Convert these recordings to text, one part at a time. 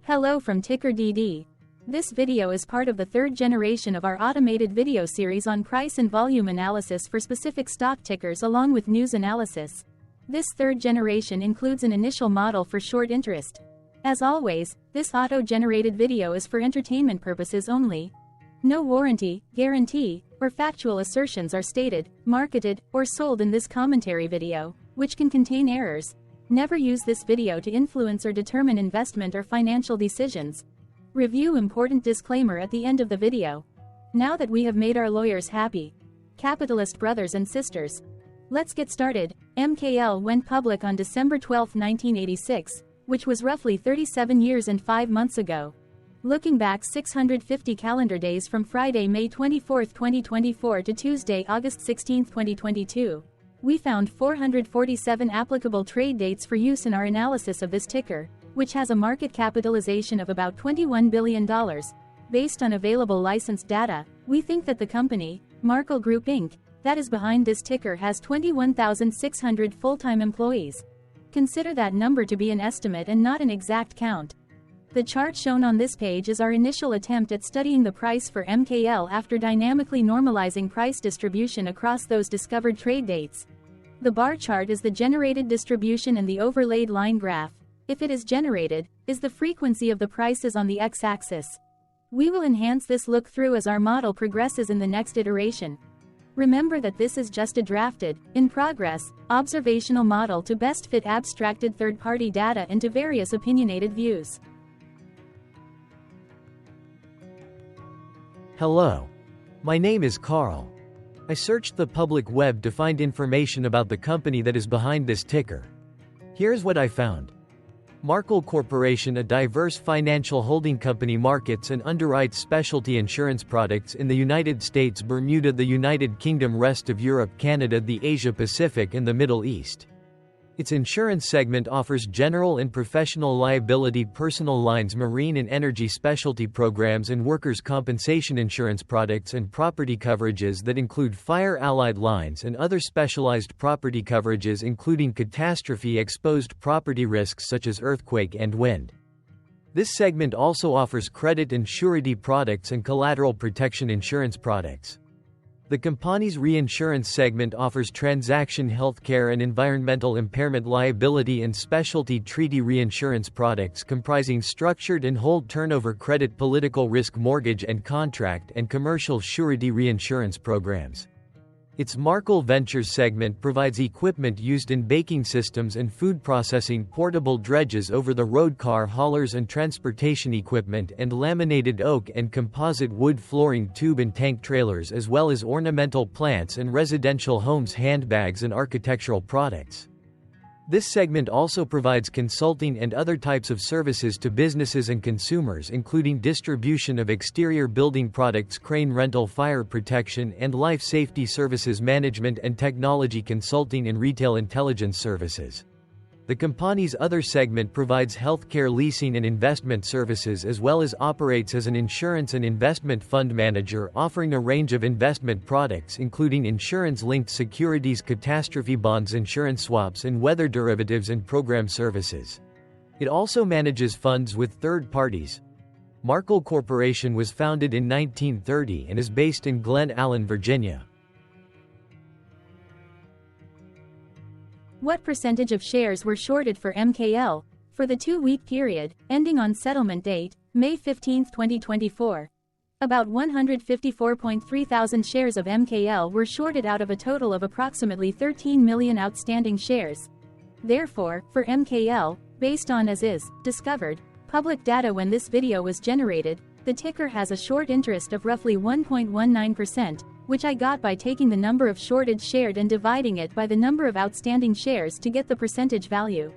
Hello from TickerDD. This video is part of the third generation of our automated video series on price and volume analysis for specific stock tickers along with news analysis. This third generation includes an initial model for short interest. As always, this auto-generated video is for entertainment purposes only. No warranty, guarantee, or factual assertions are stated, marketed, or sold in this commentary video, which can contain errors. Never use this video to influence or determine investment or financial decisions. Review important disclaimer at the end of the video. Now that we have made our lawyers happy, capitalist brothers and sisters, let's get started. MKL went public on December 12, 1986, which was roughly 37 years and 5 months ago. Looking back 650 calendar days from Friday, May 24, 2024 to Tuesday, August 16, 2022. We found 447 applicable trade dates for use in our analysis of this ticker, which has a market capitalization of about $21 billion. Based on available licensed data, we think that the company, Markel Group Inc., that is behind this ticker has 21,600 full-time employees. Consider that number to be an estimate and not an exact count. The chart shown on this page is our initial attempt at studying the price for MKL after dynamically normalizing price distribution across those discovered trade dates. The bar chart is the generated distribution and the overlaid line graph, if it is generated, is the frequency of the prices on the x-axis. We will enhance this look-through as our model progresses in the next iteration. Remember that this is just a drafted, in progress, observational model to best fit abstracted third-party data into various opinionated views. Hello. My name is Carl. I searched the public web to find information about the company that is behind this ticker. Here's what I found. Markel Corporation, a diverse financial holding company, markets and underwrites specialty insurance products in the United States, Bermuda, the United Kingdom, rest of Europe, Canada, the Asia Pacific and the Middle East. Its insurance segment offers general and professional liability, personal lines, marine and energy specialty programs, and workers' compensation insurance products and property coverages that include fire-allied lines and other specialized property coverages, including catastrophe-exposed property risks such as earthquake and wind. This segment also offers credit and surety products and collateral protection insurance products. The company's reinsurance segment offers transaction healthcare and environmental impairment liability and specialty treaty reinsurance products comprising structured and whole turnover credit, political risk, mortgage and contract, and commercial surety reinsurance programs. Its Markel Ventures segment provides equipment used in baking systems and food processing, portable dredges, over-the-road car haulers and transportation equipment, and laminated oak and composite wood flooring, tube and tank trailers, as well as ornamental plants and residential homes, handbags and architectural products. This segment also provides consulting and other types of services to businesses and consumers, including distribution of exterior building products, crane rental, fire protection and life safety services, management and technology consulting, and retail intelligence services. The company's other segment provides healthcare leasing and investment services, as well as operates as an insurance and investment fund manager, offering a range of investment products including insurance-linked securities, catastrophe bonds, insurance swaps, and weather derivatives and program services. It also manages funds with third parties. Markel Corporation was founded in 1930 and is based in Glen Allen, Virginia. What percentage of shares were shorted for MKL for the 2-week period ending on settlement date, May 15, 2024? About 154.3 thousand shares of MKL were shorted out of a total of approximately 13 million outstanding shares. Therefore, for MKL, based on as is discovered public data when this video was generated, the ticker has a short interest of roughly 1.19%, which I got by taking the number of shorted shares and dividing it by the number of outstanding shares to get the percentage value.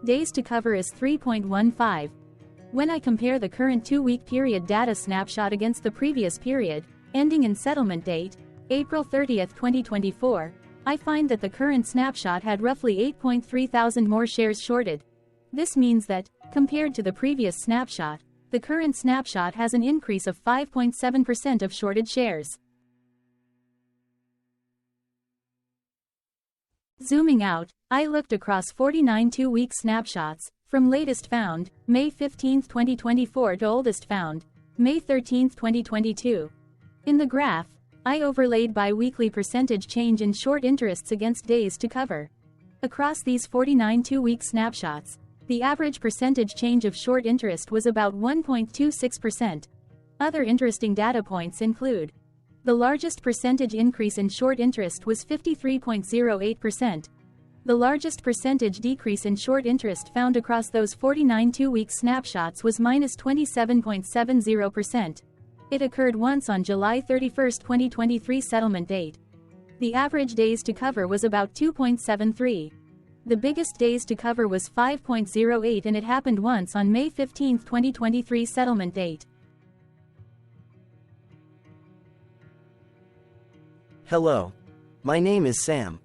Days to cover is 3.15. When I compare the current 2-week period data snapshot against the previous period, ending in settlement date, April 30, 2024, I find that the current snapshot had roughly 8.3 thousand more shares shorted. This means that, compared to the previous snapshot, the current snapshot has an increase of 5.7% of shorted shares. Zooming out, I looked across 49 2-week snapshots, From latest found, May 15, 2024 to oldest found, May 13, 2022. In the graph, I overlaid bi-weekly percentage change in short interests against days to cover. Across these 49 two-week snapshots, the average percentage change of short interest was about 1.26%. Other interesting data points include: the largest percentage increase in short interest was 53.08%. The largest percentage decrease in short interest found across those 49 two-week snapshots was -27.70%. It occurred once on July 31, 2023 settlement date. The average days to cover was about 2.73. The biggest days to cover was 5.08 and it happened once on May 15, 2023 settlement date. Hello. My name is Sam.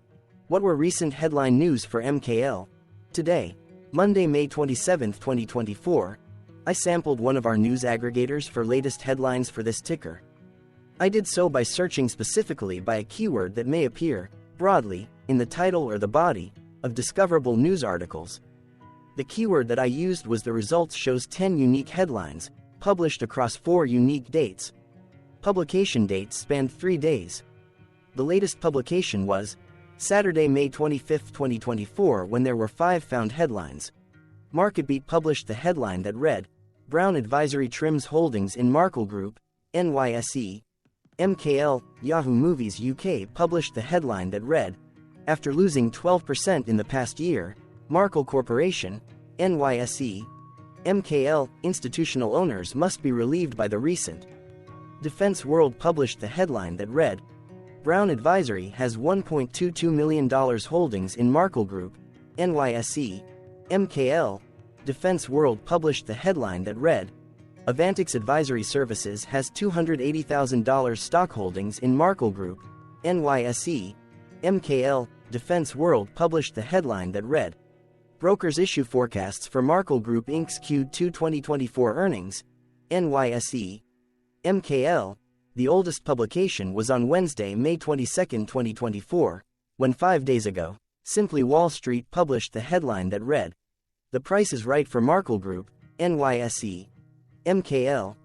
What were recent headline news for MKL? Today, Monday, May 27, 2024, I sampled one of our news aggregators for latest headlines for this ticker. I did so by searching specifically by a keyword that may appear, broadly, in the title or the body of discoverable news articles. The keyword that I used was the results shows 10 unique headlines, published across 4 unique dates. Publication dates spanned 3 days. The latest publication was Saturday, May 25, 2024, when there were 5 found headlines. MarketBeat published the headline that read, Brown Advisory Trims Holdings in Markle Group, NYSE. MKL, Yahoo Movies UK published the headline that read, After losing 12% in the past year, Markle Corporation, NYSE. MKL, institutional owners must be relieved by the recent. Defense World published the headline that read, Brown Advisory has $1.22 million holdings in Markle Group, NYSE. MKL, Defense World published the headline that read, Avantix Advisory Services has $280,000 stock holdings in Markle Group, NYSE. MKL, Defense World published the headline that read, Brokers issue forecasts for Markle Group Inc.'s Q2 2024 earnings, NYSE. MKL, the oldest publication was on Wednesday, May 22, 2024, when 5 days ago, Simply Wall Street published the headline that read, The price is right for Markle Group, NYSE. MKL.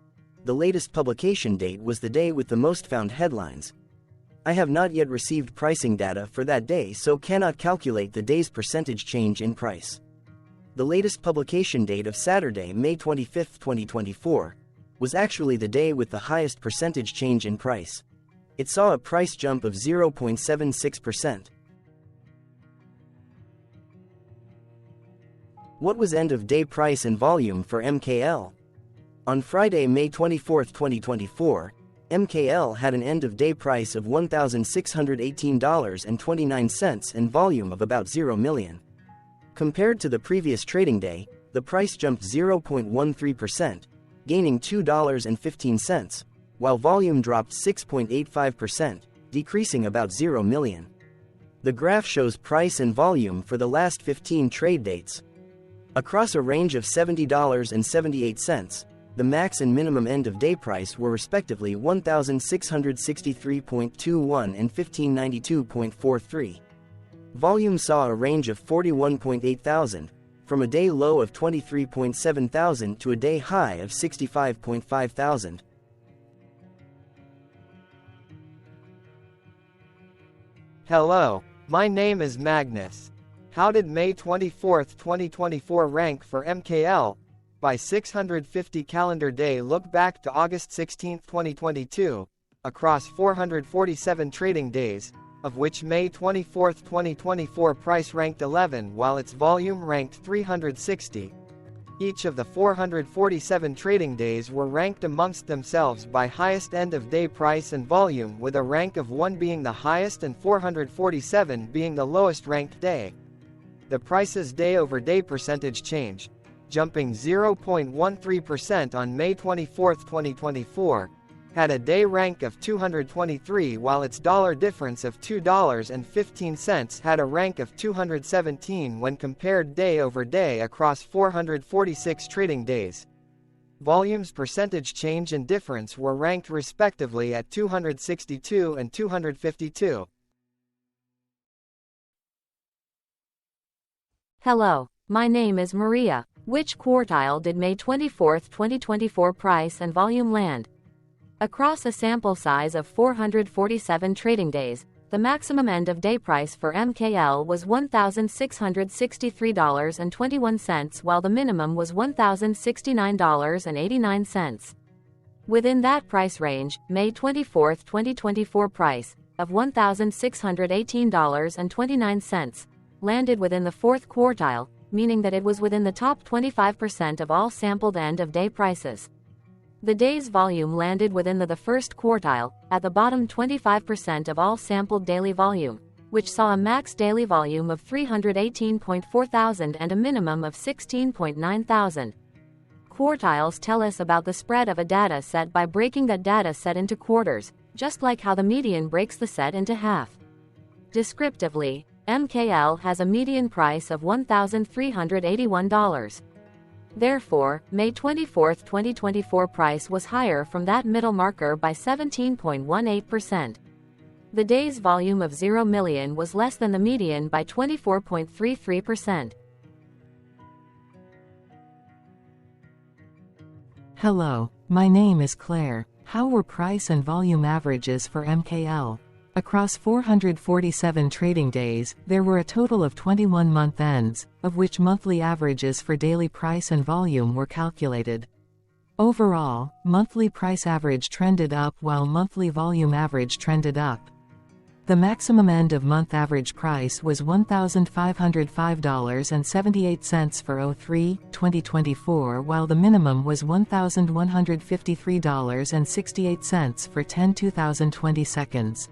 The latest publication date was the day with the most found headlines. I have not yet received pricing data for that day, so cannot calculate the day's percentage change in price. The latest publication date of Saturday, May 25, 2024, was actually the day with the highest percentage change in price. It saw a price jump of 0.76%. What was end-of-day price and volume for MKL? On Friday, May 24, 2024, MKL had an end-of-day price of $1,618.29 and volume of about 0 million. Compared to the previous trading day, the price jumped 0.13%, gaining $2.15, while volume dropped 6.85%, decreasing about 0 million. The graph shows price and volume for the last 15 trade dates. Across a range of $70 and 78 cents, the max and minimum end-of-day price were respectively $1,663.21 and $1,592.43. Volume saw a range of 41.8 thousand, from a day low of 23.7 thousand to a day high of 65.5 thousand. Hello, my name is Magnus. How did May 24, 2024 rank for MKL? By 650 calendar day look back to August 16, 2022, across 447 trading days, of which May 24, 2024 price ranked 11 while its volume ranked 360. Each of the 447 trading days were ranked amongst themselves by highest end-of-day price and volume, with a rank of 1 being the highest and 447 being the lowest ranked day. The price's day-over-day percentage change, jumping 0.13% on May 24, 2024, had a day rank of 223 while its dollar difference of $2.15 had a rank of 217 when compared day over day across 446 trading days. Volume's percentage change and difference were ranked respectively at 262 and 252. Hello, my name is Maria. Which quartile did May 24, 2024 price and volume land? Across a sample size of 447 trading days, the maximum end-of-day price for MKL was $1,663.21 while the minimum was $1,069.89. Within that price range, May 24, 2024 price, of $1,618.29, landed within the fourth quartile, meaning that it was within the top 25% of all sampled end-of-day prices. The day's volume landed within the first quartile, at the bottom 25% of all sampled daily volume, which saw a max daily volume of 318.4 thousand and a minimum of 16.9 thousand. Quartiles tell us about the spread of a data set by breaking that data set into quarters, just like how the median breaks the set into half. Descriptively, MKL has a median price of $1,381. Therefore, May 24, 2024 price was higher from that middle marker by 17.18%. The day's volume of 0 million was less than the median by 24.33%. Hello, my name is Claire. How were price and volume averages for MKL? Across 447 trading days, there were a total of 21 month ends, of which monthly averages for daily price and volume were calculated. Overall, monthly price average trended up while monthly volume average trended up. The maximum end-of-month average price was $1,505.78 for 03/2024 while the minimum was $1,153.68 for 10/2020 seconds.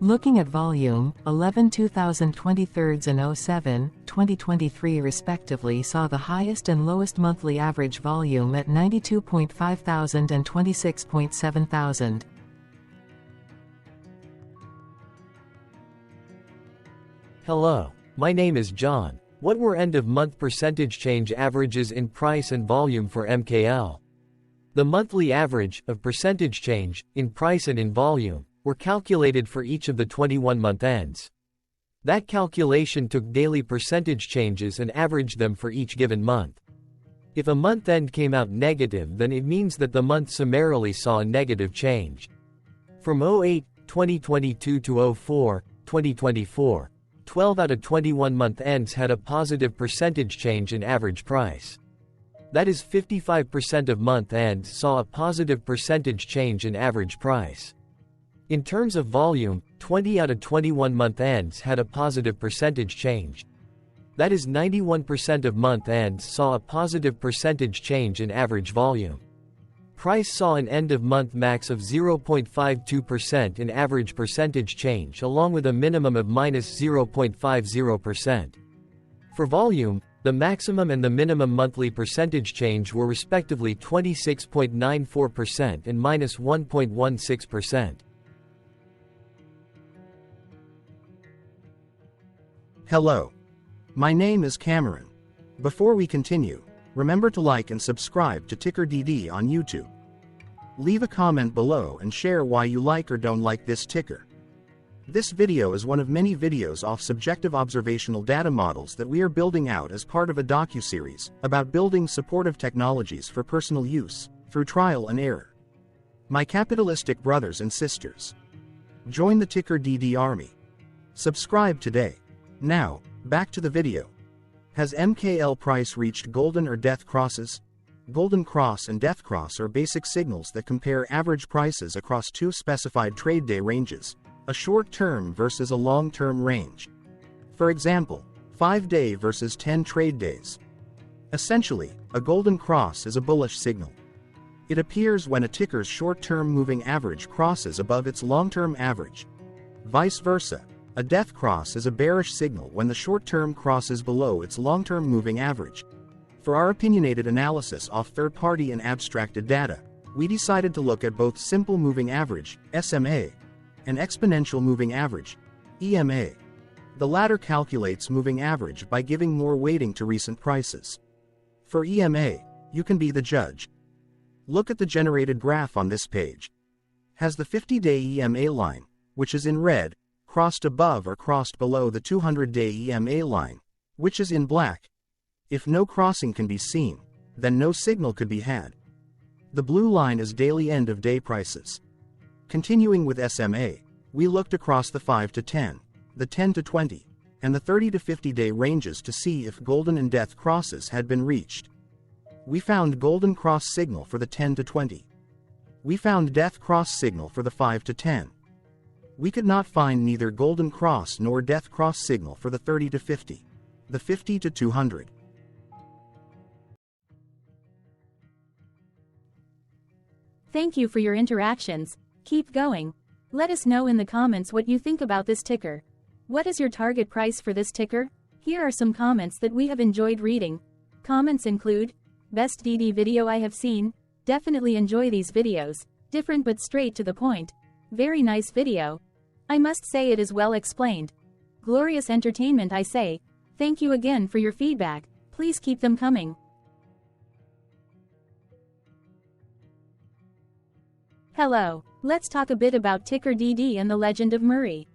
Looking at volume, 11/2023 and 07/2023 respectively saw the highest and lowest monthly average volume at 92.5 thousand and 26.7 thousand. Hello, my name is John. What were end-of-month percentage change averages in price and volume for MKL? The monthly average of percentage change in price and in volume were calculated for each of the 21-month ends. That calculation took daily percentage changes and averaged them for each given month. If a month end came out negative, then it means that the month summarily saw a negative change. From 08/2022 to 04/2024, 12 out of 21 month ends had a positive percentage change in average price. That is 55% of month ends saw a positive percentage change in average price. In terms of volume, 20 out of 21 month ends had a positive percentage change. That is 91% of month ends saw a positive percentage change in average volume. Price saw an end-of-month max of 0.52% in average percentage change along with a minimum of -0.50%. For volume, the maximum and the minimum monthly percentage change were respectively 26.94% and -1.16%. Hello. My name is Cameron. Before we continue, remember to like and subscribe to TickerDD on YouTube. Leave a comment below and share why you like or don't like this ticker. This video is one of many videos off subjective observational data models that we are building out as part of a docu-series about building supportive technologies for personal use, through trial and error. My capitalistic brothers and sisters, join the TickerDD army. Subscribe today. Now, back to the video. Has MKL price reached golden or death crosses? Golden cross and death cross are basic signals that compare average prices across two specified trade day ranges, a short-term versus a long-term range. For example, 5-day versus 10 trade days. Essentially, a golden cross is a bullish signal. It appears when a ticker's short-term moving average crosses above its long-term average. Vice versa, a death cross is a bearish signal when the short-term crosses below its long-term moving average. For our opinionated analysis off third-party and abstracted data, we decided to look at both simple moving average, SMA, and exponential moving average, EMA. The latter calculates moving average by giving more weighting to recent prices. For EMA, you can be the judge. Look at the generated graph on this page. Has the 50-day EMA line, which is in red, crossed above or crossed below the 200-day EMA line, which is in black? If no crossing can be seen, then no signal could be had. The blue line is daily end-of-day prices. Continuing with SMA, we looked across the 5 to 10, the 10 to 20, and the 30 to 50 day ranges to see if golden and death crosses had been reached. We found golden cross signal for the 10 to 20. We found death cross signal for the 5 to 10. We could not find neither golden cross nor death cross signal for the 30 to 50, the 50 to 200. Thank you for your interactions. Keep going. Let us know in the comments what you think about this ticker. What is your target price for this ticker? Here are some comments that we have enjoyed reading. Comments include, best DD video I have seen, definitely enjoy these videos, different but straight to the point. Very nice video. I must say it is well explained. Glorious entertainment I say. Thank you again for your feedback. Please keep them coming. Hello, let's talk a bit about TickerDD and the Legend of Murray.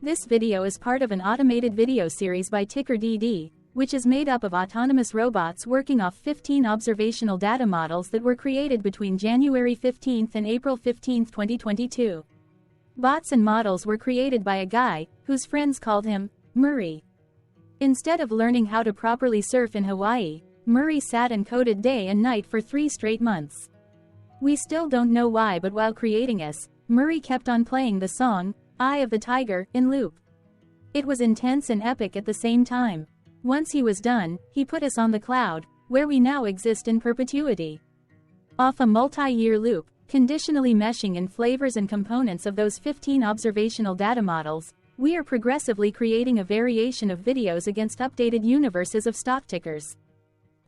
This video is part of an automated video series by TickerDD, which is made up of autonomous robots working off 15 observational data models that were created between January 15 and April 15, 2022. Bots and models were created by a guy, whose friends called him Murray. Instead of learning how to properly surf in Hawaii, Murray sat and coded day and night for 3 straight months. We still don't know why, but while creating us, Murray kept on playing the song, Eye of the Tiger, in loop. It was intense and epic at the same time. Once he was done, he put us on the cloud, where we now exist in perpetuity. Off a multi-year loop, conditionally meshing in flavors and components of those 15 observational data models, we are progressively creating a variation of videos against updated universes of stock tickers.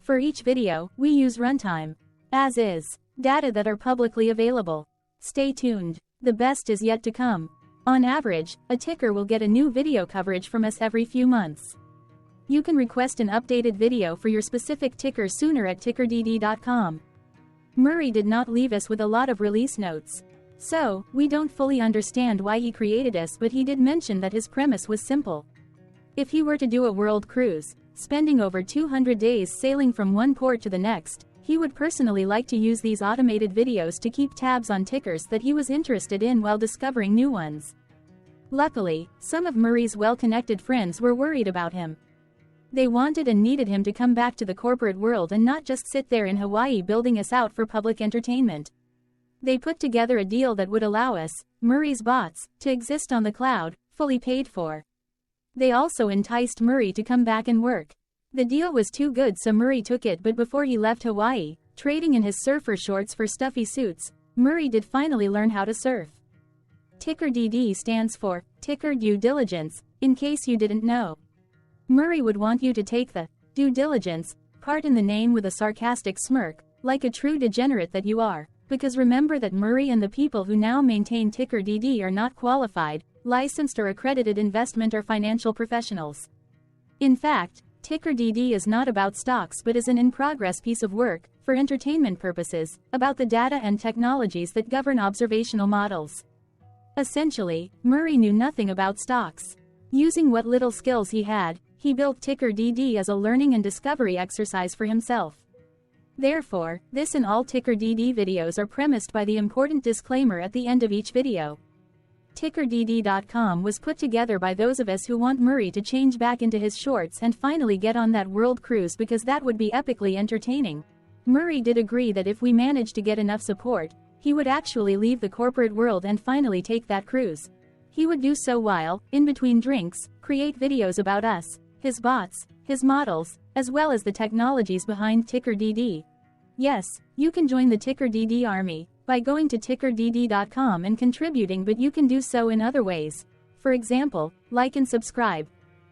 For each video, we use runtime, as is, data that are publicly available. Stay tuned. The best is yet to come. On average, a ticker will get a new video coverage from us every few months. You can request an updated video for your specific ticker sooner at TickerDD.com. Murray did not leave us with a lot of release notes. So, we don't fully understand why he created us, but he did mention that his premise was simple. If he were to do a world cruise, spending over 200 days sailing from one port to the next, he would personally like to use these automated videos to keep tabs on tickers that he was interested in while discovering new ones. Luckily, some of Murray's well-connected friends were worried about him. They wanted and needed him to come back to the corporate world and not just sit there in Hawaii building us out for public entertainment. They put together a deal that would allow us, Murray's bots, to exist on the cloud, fully paid for. They also enticed Murray to come back and work. The deal was too good, so Murray took it, but before he left Hawaii, trading in his surfer shorts for stuffy suits, Murray did finally learn how to surf. TickerDD stands for Ticker Due Diligence, in case you didn't know. Murray would want you to take the due diligence part in the name with a sarcastic smirk, like a true degenerate that you are, because remember that Murray and the people who now maintain TickerDD are not qualified, licensed or accredited investment or financial professionals. In fact, TickerDD is not about stocks but is an in-progress piece of work, for entertainment purposes, about the data and technologies that govern observational models. Essentially, Murray knew nothing about stocks. Using what little skills he had, he built TickerDD as a learning and discovery exercise for himself. Therefore, this and all TickerDD videos are premised by the important disclaimer at the end of each video. TickerDD.com was put together by those of us who want Murray to change back into his shorts and finally get on that world cruise, because that would be epically entertaining. Murray did agree that if we managed to get enough support, he would actually leave the corporate world and finally take that cruise. He would do so while, in between drinks, create videos about us, his bots, his models, as well as the technologies behind TickerDD. Yes, you can join the TickerDD army by going to TickerDD.com and contributing, but you can do so in other ways. For example, like and subscribe.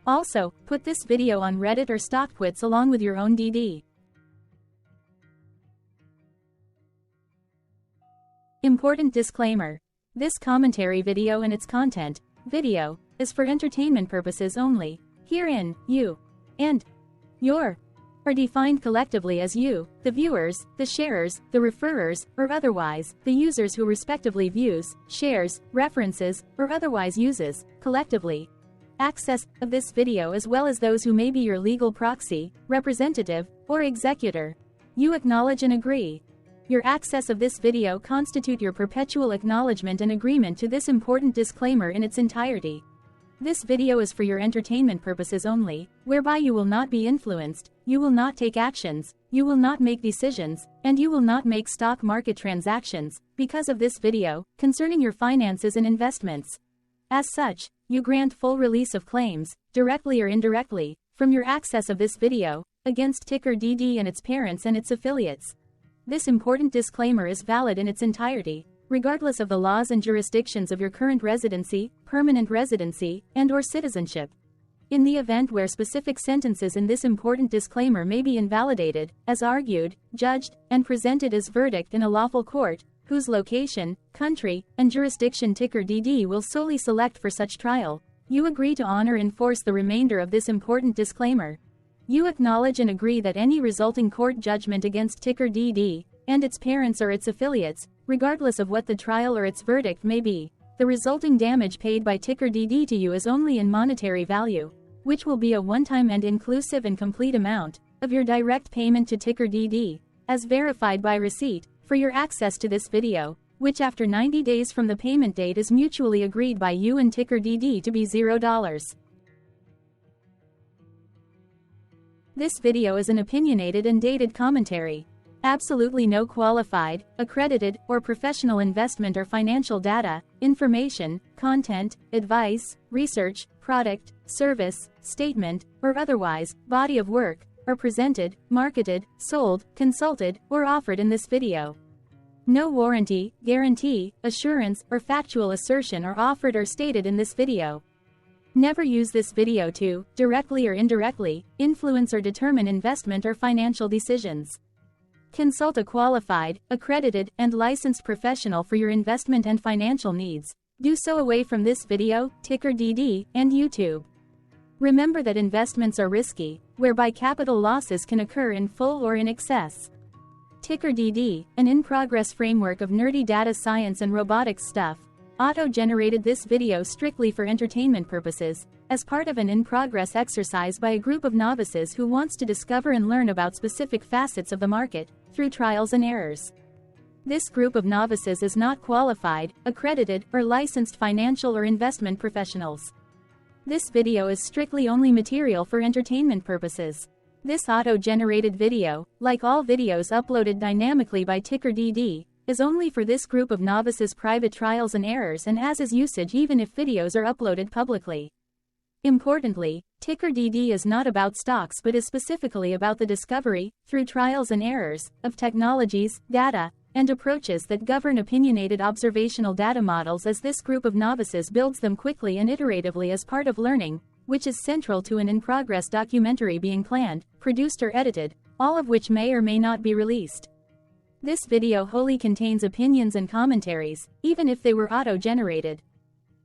Also, put this video on Reddit or StockTwits along with your own DD. Important disclaimer. This commentary video and its content, video, is for entertainment purposes only. Herein, you and your are defined collectively as you, the viewers, the sharers, the referrers, or otherwise, the users who respectively views, shares, references, or otherwise uses, collectively. access of this video as well as those who may be your legal proxy, representative, or executor. You acknowledge and agree. Your access of this video constitute your perpetual acknowledgement and agreement to this important disclaimer in its entirety. This video is for your entertainment purposes only, whereby you will not be influenced, you will not take actions, you will not make decisions, and you will not make stock market transactions, because of this video, concerning your finances and investments. As such, you grant full release of claims, directly or indirectly, from your access of this video, against TickerDD and its parents and its affiliates. This important disclaimer is valid in its entirety, regardless of the laws and jurisdictions of your current residency, permanent residency, and/or citizenship. In the event where specific sentences in this important disclaimer may be invalidated, as argued, judged, and presented as verdict in a lawful court, whose location, country, and jurisdiction TickerDD will solely select for such trial, you agree to honor and enforce the remainder of this important disclaimer. You acknowledge and agree that any resulting court judgment against TickerDD, and its parents or its affiliates, regardless of what the trial or its verdict may be, the resulting damage paid by TickerDD to you is only in monetary value, which will be a one-time and inclusive and complete amount of your direct payment to TickerDD, as verified by receipt, for your access to this video, which after 90 days from the payment date is mutually agreed by you and TickerDD to be $0. This video is an opinionated and dated commentary. Absolutely no qualified, accredited, or professional investment or financial data, information, content, advice, research, product, service, statement, or otherwise, body of work, are presented, marketed, sold, consulted, or offered in this video. No warranty, guarantee, assurance, or factual assertion are offered or stated in this video. Never use this video to, directly or indirectly, influence or determine investment or financial decisions. Consult a qualified, accredited, and licensed professional for your investment and financial needs. Do so away from this video, TickerDD, and YouTube. Remember that investments are risky, whereby capital losses can occur in full or in excess. TickerDD, an in-progress framework of nerdy data science and robotics stuff, auto-generated this video strictly for entertainment purposes, as part of an in-progress exercise by a group of novices who wants to discover and learn about specific facets of the market, through trials and errors. This group of novices is not qualified, accredited, or licensed financial or investment professionals. This video is strictly only material for entertainment purposes. This auto-generated video, like all videos uploaded dynamically by TickerDD, is only for this group of novices' private trials and errors and as is usage even if videos are uploaded publicly. Importantly, TickerDD is not about stocks but is specifically about the discovery, through trials and errors, of technologies, data, and approaches that govern opinionated observational data models as this group of novices builds them quickly and iteratively as part of learning, which is central to an in-progress documentary being planned, produced or edited, all of which may or may not be released. This video wholly contains opinions and commentaries, even if they were auto-generated.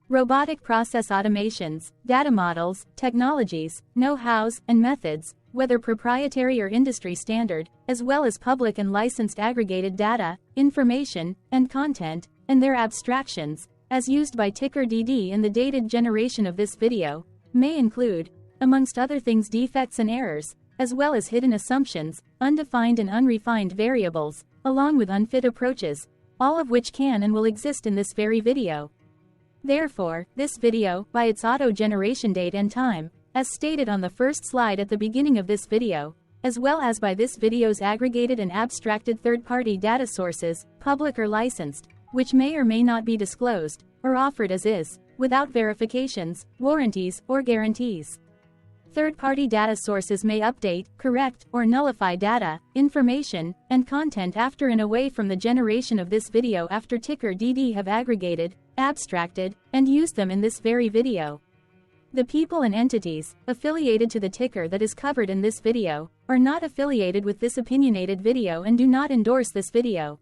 Robotic process automations, data models, technologies, know-hows, and methods, whether proprietary or industry standard, as well as public and licensed aggregated data, information, and content, and their abstractions, as used by TickerDD in the dated generation of this video, may include, amongst other things, defects and errors, as well as hidden assumptions, undefined and unrefined variables, along with unfit approaches, all of which can and will exist in this very video. Therefore, this video, by its auto-generation date and time, as stated on the first slide at the beginning of this video, as well as by this video's aggregated and abstracted third-party data sources, public or licensed, which may or may not be disclosed, or offered as is, without verifications, warranties, or guarantees. Third-party data sources may update, correct, or nullify data, information, and content after and away from the generation of this video after TickerDD have aggregated, abstracted, and used them in this very video. The people and entities, affiliated to the ticker that is covered in this video, are not affiliated with this opinionated video and do not endorse this video.